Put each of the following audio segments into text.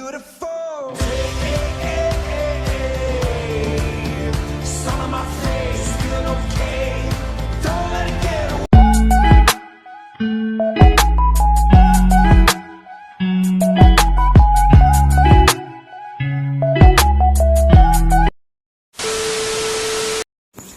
beautiful. Sun on my face, feeling okay. Don't let it get away.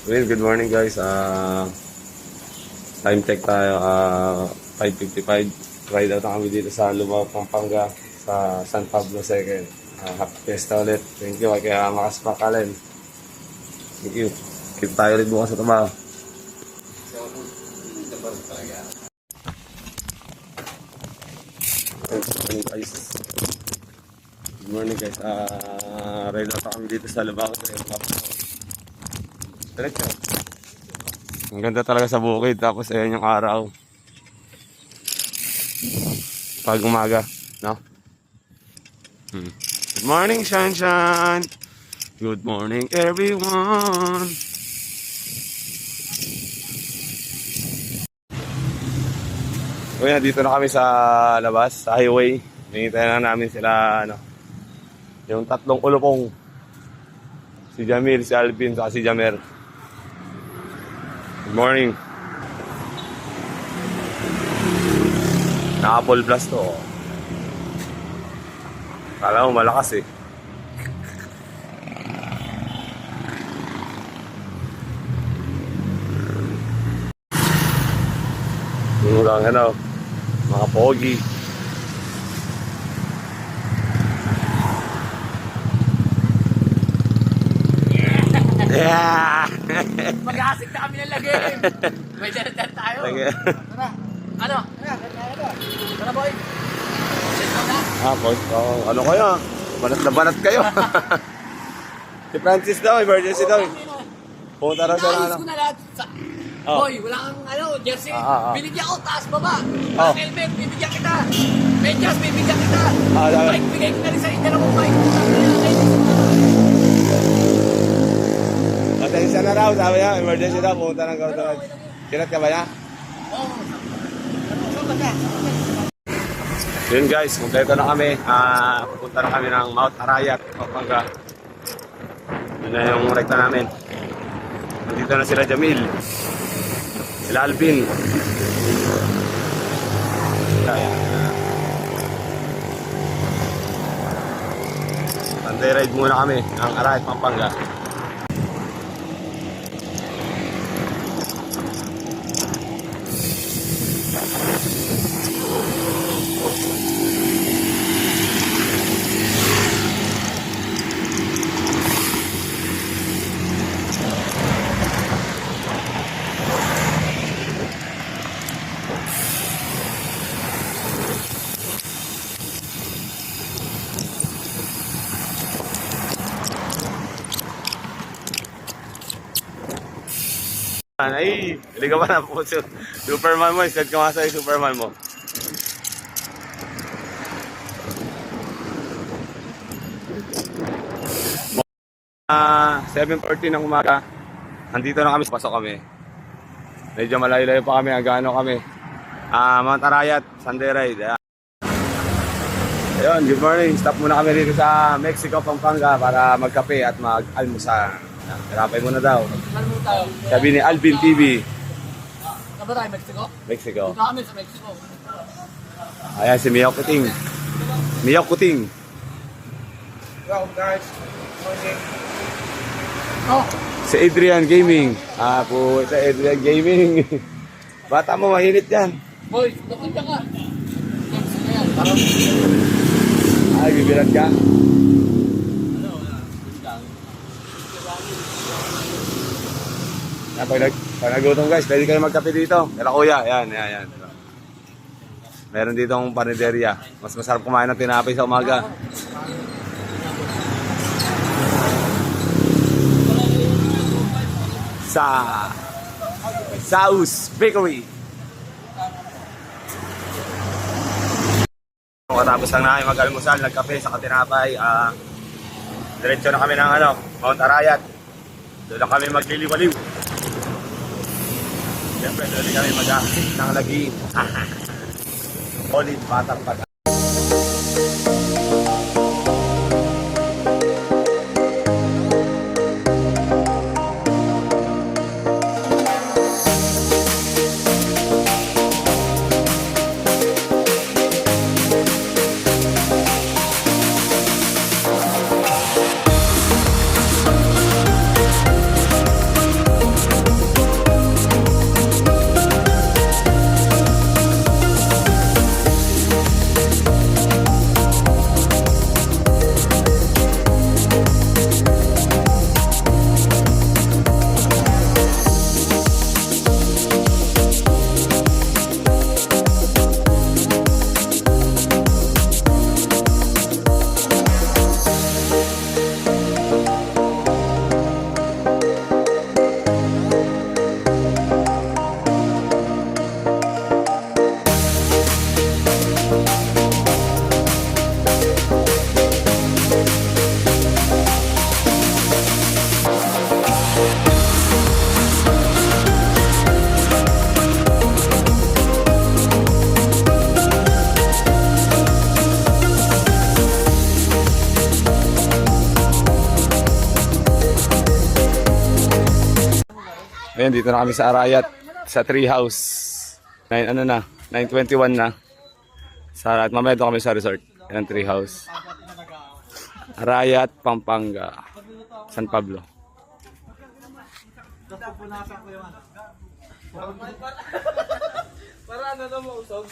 Well, good morning guys. Time check tayo. 5:55. Ride out na kami dito sa Lubao, Pampanga sa San Pablo 2nd. Happy Fiesta ulit. Thank you kaya Makaspakalin. Thank you. Keep tayo ulit bukas sa trabaho. Good morning guys. Ride out na kami dito sa Lubao. Diretso. Ang ganda talaga sa bukid. Tapos ayan yung araw. Pag umaga. No? Good morning, sunshine. Good morning, everyone. Kaya dito na kami sa labas, sa highway. Hinihintay na namin sila, yung tatlong ulupong. Si Jamil, si Alvin, saka si Jamer. Good morning. Naka-full blast to. Kala mo malakas eh. Yung lang mga pogi. Yeah! Mag-aasik na kami ng lagim. May dyan tayo. Tara. Ano? Tara boy. Set mo na. Boys. Ano kayo? Banat na banat kayo. Si Francis daw, emergency daw. Pumunta raw siya Inaayos ko na lahat. Boy, wala kang jersey. Binigyan ko, taas baba. Helmet, bibigyan kita. Medyas, bibigyan kita. Bike, bigay ko na rin sa inyo ng bike. Pasensya na raw, sabi niya, emergency daw, pumunta ng Gordon. Kinat ka ba niya? Oo. Yun guys, kumpleto na kami. Pupunta na kami ng Mount Arayat, Pampanga. Yun na yung rekta namin. Nandito na sila Jamil. Sila Alvin. Sunday ride muna kami ng Arayat, Pampanga. Ay, hindi ka ba na po Superman mo, instead ka masa yung Superman mo. Ah, 7:40 ng umaga. Nandito na kami, pasok kami. Medyo malayo-layo pa kami, agano kami. Mount Arayat, Sunday ride. Ayun, good morning. Stop muna kami dito sa Mexico, Pampanga para magkape at mag-almusan. Karapay muna daw. Ano mo tayo? Sabi ni Alvin TV. Saan ba tayo, Mexico? Mexico. Dito kami sa Mexico. Ayan si Miyok Kuting. Miyok Kuting. Hello guys, morning. Oh, Si Adrian Gaming. Po sa Adrian Gaming. Bata mo, mahinit yan. boy, dokon ka ka. Mexico na yan. Parang Ay, bibilat ka. Yan, pag nagutom guys, pwede kayo magkape dito. Kaya kuya, yan. Meron dito ang paniderya. Mas masarap kumain ng tinapay sa umaga. Sa Saus Bakery. Katapos lang namin mag-almusal, nagkape sa katinapay. Diretso na kami ng Mount Arayat. Doon na kami magliliwaliw. Siyempre, doon kami mag-ahit ng lagi. Solid batang pag Ayun, dito na kami sa Arayat, sa Treehouse. 9:21 na. Sa Arayat, mamaya doon kami sa resort. Yan ang Treehouse. Arayat, Pampanga. San Pablo. Para ano na mausog?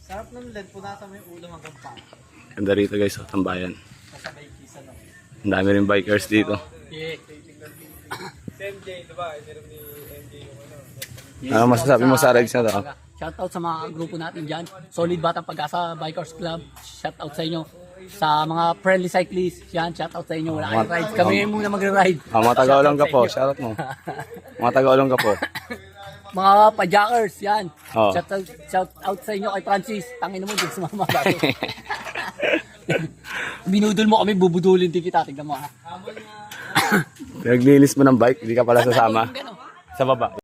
Sarap ng leg, punasan mo yung ulo hanggang pa. Ganda rito guys, oh, tambayan. Kasabay kisa na. Ang dami rin bikers dito. Yeah. MJ, diba? Meron ni MJ yung ano. Ano masasabi mo sa rides na to? Shoutout sa mga grupo natin dyan. Solid Batang Pag-asa Bikers Club. Shoutout sa inyo. Sa mga friendly cyclists. Yan, shoutout sa inyo. Wala kayong rides. Kami muna magre-ride. Mga taga-ulong ka po, shoutout mo. Mga taga-ulong ka po. Mga pajakers, yan. Oh. Shoutout sa inyo kay Francis. Tangin mo, din sumama dati. Binudol mo kami, bubudulin din kita. Tignan mo ha. Pinaglinis mo ng bike, hindi ka pala sasama. Sa baba.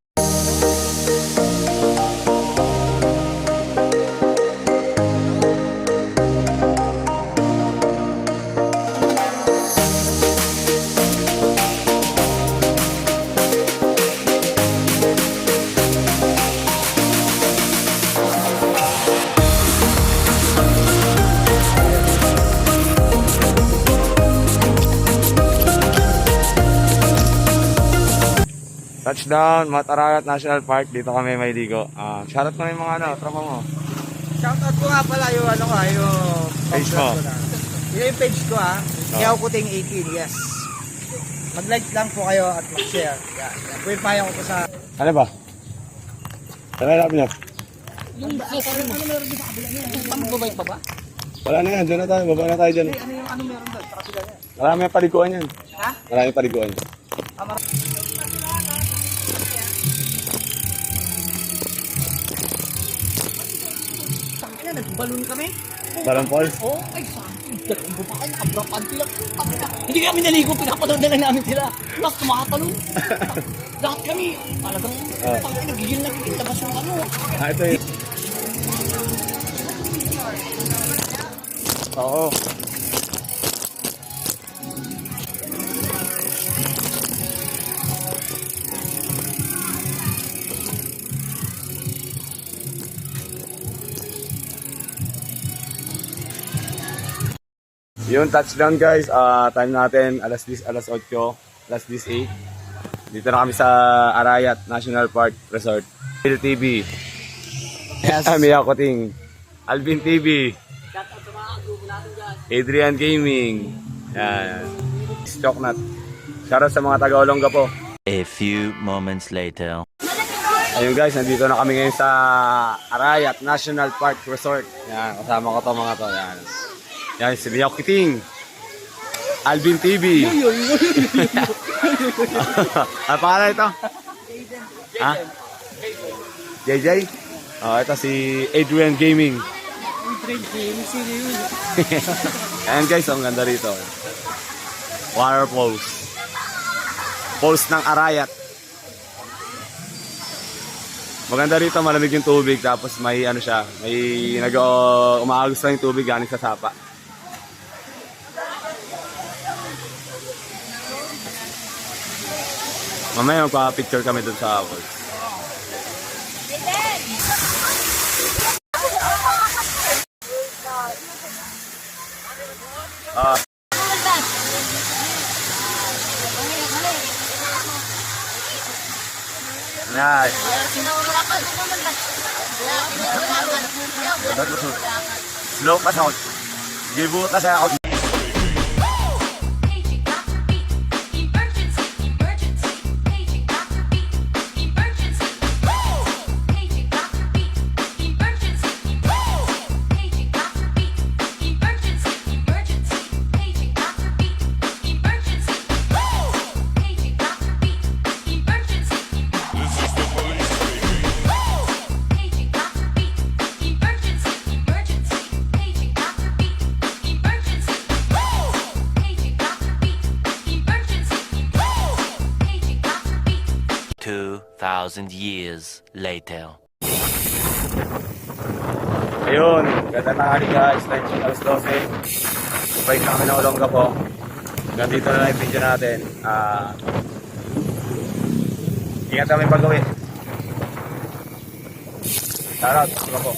Touchdown, Matarayat National Park. Dito kami may ligo. Shoutout mo yung mga ano, tropa mo. Shoutout ko nga pala yung ano ko, yung Page mo. Yun yung page ko ha. Kaya Kuting 18, yes. Mag-like lang po kayo at mag-share. Yan. Pwede payo ko po sa... Ano ba? Ano namin niya? Yung sasabi mo, ano meron din sa kabila niya? Magbabike pa ba? Wala na yan, doon na tayo. Baba na tayo dyan. Ano meron doon sa kapila niya? Marami yung paliguan yan. Ha? Marami yung paliguan. Tangina, nagbalon kami. Balon Falls? Oo, ay sabi. Dalawang bumakan, abrapan sila. Hindi kami naligo, pinapanood na lang namin sila. Tapos tumatalon. Lahat kami, talagang nagigil labas yung ano. Ito yun. Oo. Yung touchdown guys, time natin alas 10, alas 8, alas 10:08. Dito na kami sa Arayat National Park Resort. Phil TV. Yes. Mia Kuting. Alvin TV. Shoutout sa mga grupo natin dyan. Adrian Gaming. Yan. Stocknut. Shoutout sa mga taga-Olongga po. A few moments later. Ayun guys, nandito na kami ngayon sa Arayat National Park Resort. Yan, kasama ko to mga to. Yan. Yan, si Mia Kuting. Alvin TV. Ano pangalan ito? Ha? JJ? Oh, ito si Adrian Gaming. Ayan guys, ang ganda rito. Water falls. Falls ng Arayat. Maganda rito, malamig yung tubig, tapos may ano siya, may umaagos lang yung tubig galing sa sapa. Mamaya magpa-picture kami dun sa falls. Yan. Slow pa sound. Give buta sa ako. Thousand years later. Ayun, ganda na kali guys, alas 12. Bike na kami ng Olongga po. Hanggang dito na lang yung video natin. Ingat kami pag-uwi. Shoutout, iba po.